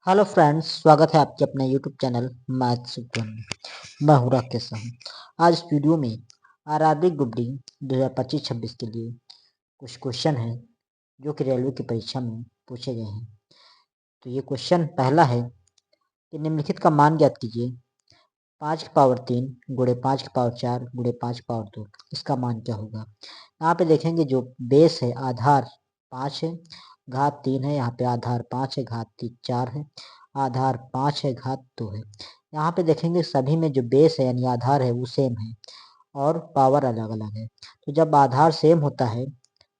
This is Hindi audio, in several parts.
हेलो फ्रेंड्स, स्वागत है आपके अपने यूट्यूब चैनल मैथ सुपर में। मैं हूं राकेश साहू। आज इस वीडियो में आरआरबी ग्रुप डी 2025-26 के लिए कुछ क्वेश्चन है जो कि रेलवे की परीक्षा में पूछे गए हैं। तो ये क्वेश्चन पहला है कि निम्नलिखित का मान ज्ञात कीजिए। 5 की पावर 3 गुणे 5 की पावर 4 गुणे 5 की पावर 2, इसका मान क्या होगा। यहाँ पे देखेंगे जो बेस है आधार 5 है, घात 3 है, यहाँ पे आधार 5 है, घात 4 है, आधार 5 है, घात 2 है। यहाँ पे देखेंगे सभी में जो बेस है यानी आधार है वो सेम है और पावर अलग अलग है। तो जब आधार सेम होता है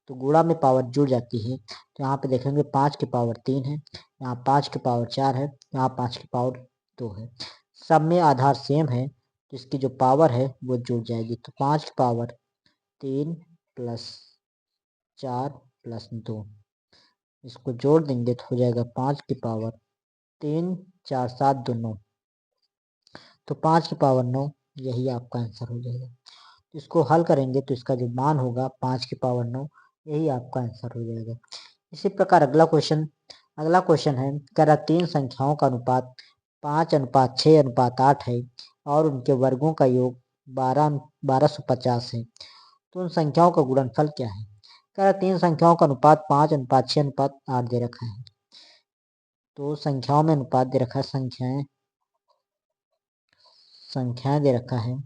तो गुणा में पावर जुड़ जाती है। तो यहाँ पे देखेंगे 5 की पावर 3 है, यहाँ 5 की पावर 4 है, यहाँ 5 की पावर 2 है। सब में आधार सेम है तो इसकी जो पावर है वो जुड़ जाएगी। तो 5 की पावर 3 प्लस 4 प्लस 2, इसको जोड़ देंगे तो हो जाएगा 5 की पावर 3 4 7 2 9। तो 5 की पावर 9 यही आपका आंसर हो जाएगा। तो इसको हल करेंगे तो इसका जो मान होगा 5 की पावर 9 यही आपका आंसर हो जाएगा। इसी प्रकार अगला क्वेश्चन है, कह रहा 3 संख्याओं का अनुपात 5:6:8 है और उनके वर्गों का योग 1250 है। तो उन संख्याओं का गुणनफल क्या है। कह रहा 3 संख्याओं का अनुपात 5:6:8 दे रखा है। तो संख्याओं में अनुपात दे रखा है, संख्याएं दे रखा है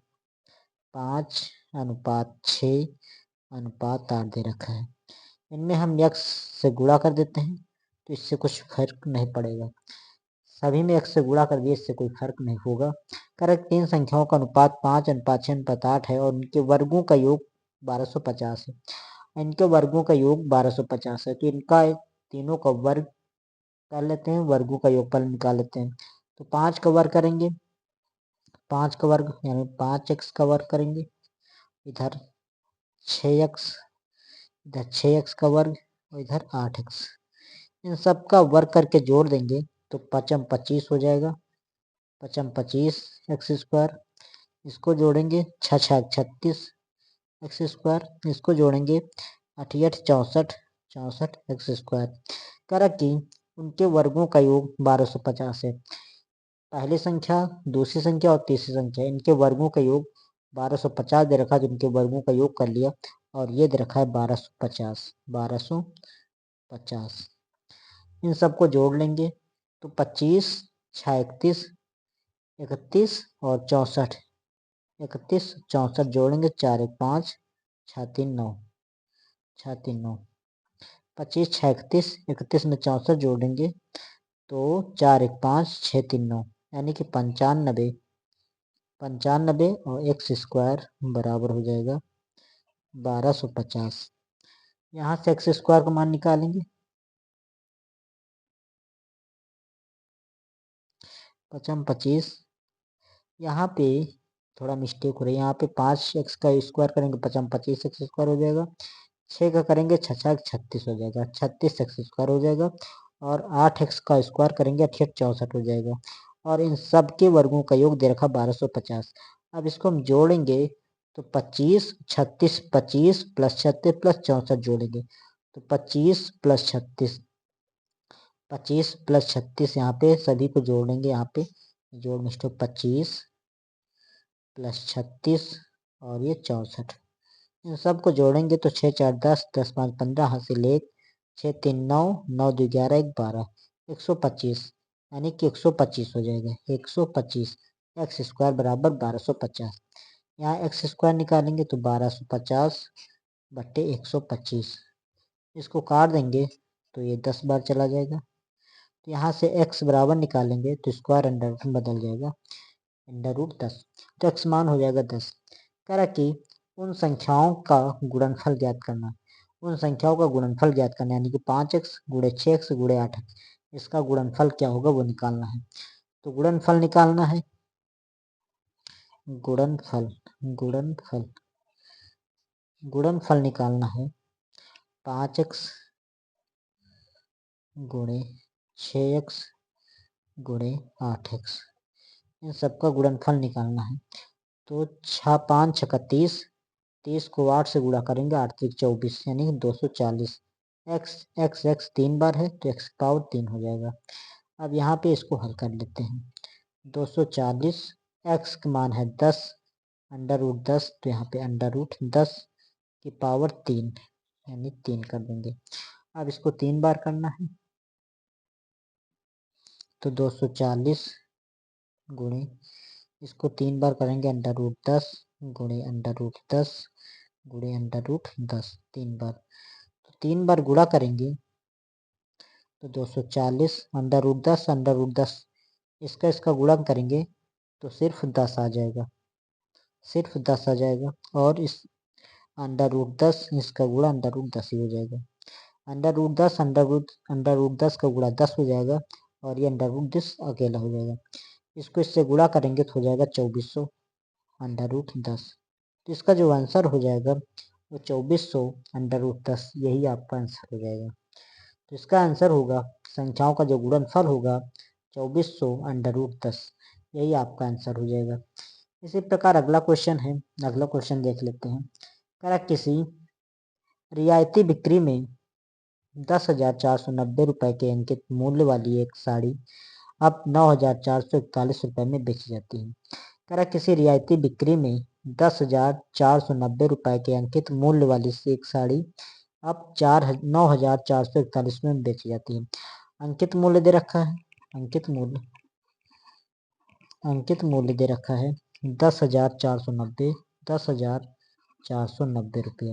5:6:8 दे रखा है। इनमें हम x से गुणा कर देते हैं तो इससे कुछ फर्क नहीं पड़ेगा। सभी में x से गुणा कर दिए, इससे कोई फर्क नहीं होगा। करेक्ट, 3 संख्याओं का अनुपात 5:6:8 है और इनके वर्गों का योग 1250 है। इनके वर्गों का योग 1250 है तो इनका तीनों का वर्ग कर लेते हैं, वर्गों का योगफल निकाल लेते हैं। तो 5 का वर्ग करेंगे, 5 का वर्ग यानी 5x का वर्ग करेंगे, इधर 6x, इधर 6x का वर्ग और इधर 8x। इन सब का वर्ग करके जोड़ देंगे तो 5×25 हो जाएगा, 5×25 एक्स स्क्वायर। इसको जोड़ेंगे 6×6=36 एक्स स्क्वायर। इसको जोड़ेंगे 8×8 = 64 एक्स स्क्वायर। करा कि उनके वर्गों का योग 1250 है। पहली संख्या, दूसरी संख्या और तीसरी संख्या, इनके वर्गों का योग 1250 दे रखा है, जिनके वर्गों का योग कर लिया और ये दे रखा है 1250। इन सबको जोड़ लेंगे तो 25 6 31 31 और 64, 31 64 जोड़ेंगे 4 1 5 6 3 9, 6 3 9, 25 6 31 31 में 64 जोड़ेंगे तो 4 1 5 6 3 9, यानी कि 95 और एक्स स्क्वायर बराबर हो जाएगा 1250। यहाँ से एक्स स्क्वायर का मान निकालेंगे, 5×25। यहाँ पे थोड़ा मिस्टेक हो रही है, यहाँ पे 5x का स्क्वायर करेंगे 5×25 एक्स स्क्वायर हो जाएगा, 6 का करेंगे 6×6 = 36 हो जाएगा, 36 एक्स स्क्वायर हो जाएगा और 8x का स्क्वायर करेंगे 8×8 = 64 हो जाएगा और इन सब के वर्गों का योग दे रखा 1250। अब इसको हम जोड़ेंगे तो 25 36 25 प्लस 36 प्लस 64 जोड़ेंगे तो 25 प्लस 36, 25 प्लस 36 यहाँ पे सभी को जोड़ेंगे, यहाँ पे जोड़ मिस्टर 25 प्लस 36 और ये 64। इन सबको जोड़ेंगे तो 6 4 10 10 5 15 हाथ से ले 6 3 9 9 2 11 1 12 125, यानी कि 125 हो जाएगा। 125 एक्स स्क्वायर बराबर 1250। यहाँ एक्स स्क्वायर निकालेंगे तो 1250/125, इसको काट देंगे तो ये 10 बार चला जाएगा। तो यहाँ से x बराबर निकालेंगे तो स्क्वायर अंडर रूट में बदल जाएगा, √10। तो x मान हो जाएगा 10। कह रहा कि उन संख्याओं का गुणनफल ज्ञात करना, उन संख्याओं का गुणनफल ज्ञात करना यानी कि 5x गुणे 6x गुणे 8x, इसका गुणनफल क्या होगा वो निकालना है। तो गुणनफल निकालना है, गुणनफल निकालना है 5x गुणे 6x गुणे 8x, इन सबका गुणनफल निकालना है। तो 5 6 30, 30 को 8 से गुणा करेंगे 8 3 24 यानी 240। x 3 बार है तो x पावर 3 हो जाएगा। अब यहाँ पे इसको हल कर लेते हैं। 240 x का मान है 10 अंडर रूट 10, तो यहाँ पे अंडर रूट 10 की पावर 3 यानी 3 कर देंगे। अब इसको 3 बार करना है, तो 240 गुणे इसको 3 बार करेंगे अंडर रूट 10 गुणे अंडर रूट 10 गुणे अंडर रूट 10 3 बार, तो 3 बार गुणा करेंगे तो 240 अंडर रूट 10 इसका गुणा करेंगे तो सिर्फ 10 आ जाएगा, सिर्फ 10 आ जाएगा। और इस अंडर रूट 10 इसका गुणा अंडर रूट 10 ही हो जाएगा। अंडर रूट 10 अंडर रूट 10 का गुणा 10 हो जाएगा और ये अंडर रूट 10 अकेला हो जाएगा। इसको इससे गुणा करेंगे तो हो जाएगा 2400 अंडर रूट 10। तो इसका जो आंसर हो जाएगा वो 2400 अंडर रूट 10 यही आपका आंसर हो जाएगा। तो इसका आंसर होगा, संख्याओं का जो गुणनफल होगा 2400 अंडर रूट 10, यही आपका आंसर हो जाएगा। इसी प्रकार अगला क्वेश्चन है, अगला क्वेश्चन देख लेते हैं। कह रहा किसी रियायती बिक्री में 10,490 रुपए के अंकित मूल्य वाली एक साड़ी अब 9,441 रुपए में बेची जाती है। कह रहा किसी रियायती बिक्री में 10,490 रुपए के अंकित मूल्य वाली एक साड़ी अब 9,441 में बेची जाती है। अंकित मूल्य दे रखा है, अंकित मूल्य दे रखा है 10,490 रुपये,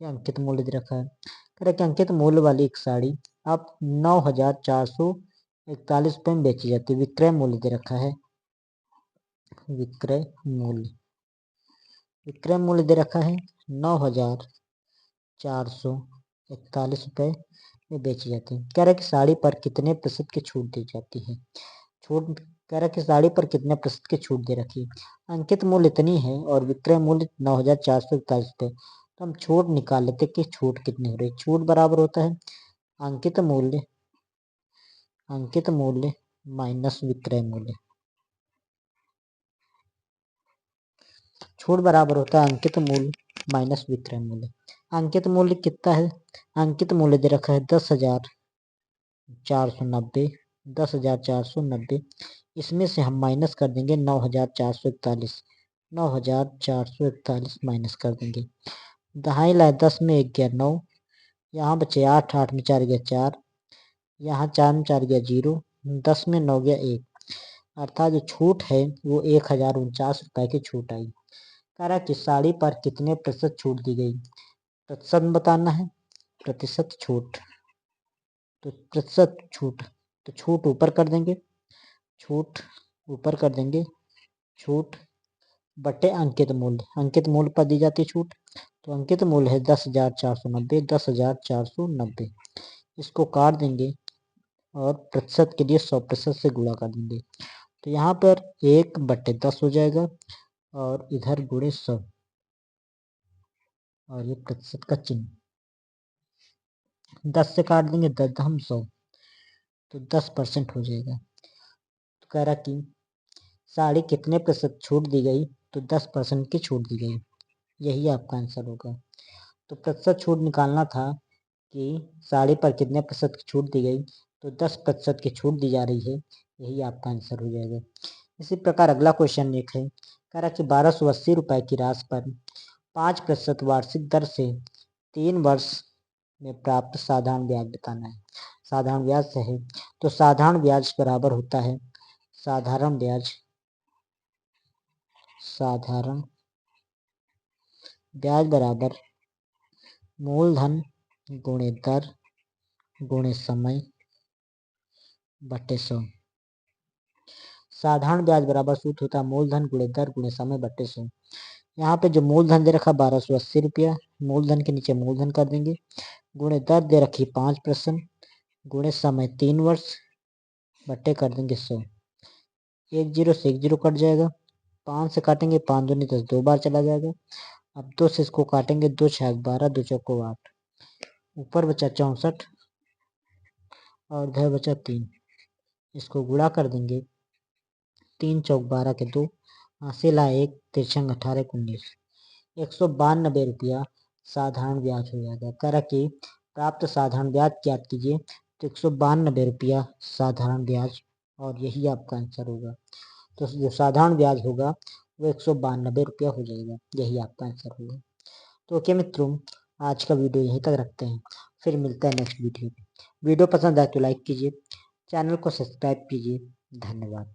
ये अंकित मूल्य दे रखा है। कह रहा कि अंकित मूल्य वाली एक साड़ी अब 9,441 रुपये में बेची जाती है। विक्रय मूल्य दे रखा है, विक्रय मूल्य दे रखा है 9,441 रुपये में बेची जाती है। कह रहा कि साड़ी पर कितने प्रतिशत की छूट दी जाती है। छूट कह रहा कि साड़ी पर कितने प्रतिशत की छूट दे रखी है। अंकित मूल्य इतनी है और विक्रय मूल्य 9,441 रुपये, तो हम छूट निकाल लेते कि छूट कितनी हो रही। छूट बराबर होता है अंकित मूल्य माइनस विक्रय मूल्य। छूट बराबर होता है अंकित मूल्य माइनस विक्रय मूल्य। अंकित मूल्य कितना है, अंकित मूल्य दे रखा है 10,490, इसमें से हम माइनस कर देंगे 9,441 माइनस कर देंगे। दहाई लाए 10 में 1 गया 9, यहाँ बचे 8, 8 में 4 गया 4, यहाँ 4 में 4 गया 0, 10 में 9 गया 1, अर्थात जो छूट है वो 1,049 रुपए की छूट आई। कह रहा कि साड़ी पर कितने प्रतिशत छूट दी गई, प्रतिशत बताना है, प्रतिशत छूट, तो प्रतिशत छूट, तो छूट ऊपर कर देंगे, छूट ऊपर कर देंगे, छूट बटे अंकित मूल्य पर दी जाती छूट, तो अंकित मूल्य है 10,490, इसको काट देंगे और प्रतिशत के लिए 100% से गुणा कर देंगे, तो यहाँ पर 1/10 हो जाएगा और इधर गुणे 100 और ये प्रतिशत का चिन्ह, 10 से काट देंगे 10 हम 100, तो 10% हो जाएगा। तो कह रहा कि साड़ी कितने प्रतिशत छूट दी गई, तो 10% की छूट दी गई, यही आपका आंसर होगा। तो प्रतिशत छूट निकालना था कि साड़ी पर कितने प्रतिशत की छूट दी गई, तो 10% की छूट दी जा रही है, यही आपका आंसर हो जाएगा। इसी प्रकार अगला क्वेश्चन एक है, कह रहा कि 1280 रुपए की राशि पर 5% वार्षिक दर से 3 वर्ष में प्राप्त साधारण ब्याज बताना है। साधारण ब्याज से है, तो साधारण ब्याज बराबर होता है साधारण ब्याज बराबर मूलधन गुणे दर गुणे समय बटे 100। साधारण ब्याज बराबर सूत्र होता है मूलधन गुणे दर गुणे समय बटे 100। यहाँ पे जो मूलधन दे रखा 1280 रुपया, मूलधन के नीचे मूलधन कर देंगे, गुणे दर दे रखी 5%, गुणे समय 3 वर्ष बटे कर देंगे 100। 1 0 से 1 0 कट जाएगा, 5 से काटेंगे 5 दूनी 10, 2 बार चला जाएगा। अब 2 से इसको काटेंगे 2 6 12, 2 चौको 8, ऊपर बचा 64 और इधर बचा 3, इसको गुणा कर देंगे, 3 चौक 12 के 2, हासिल 1 तिरछंग 18 19, 192 रुपया साधारण ब्याज हो जाएगा। कह रहा कि प्राप्त साधारण ब्याज ज्ञात कीजिए, तो 192 रुपया साधारण ब्याज, और यही आपका आंसर होगा। तो जो साधारण ब्याज होगा वो 192 रुपया हो जाएगा, यही आपका आंसर होगा। तो ओके मित्रों, आज का वीडियो यहीं तक रखते हैं, फिर मिलता है नेक्स्ट वीडियो में। वीडियो पसंद आए तो लाइक कीजिए, चैनल को सब्सक्राइब कीजिए। धन्यवाद।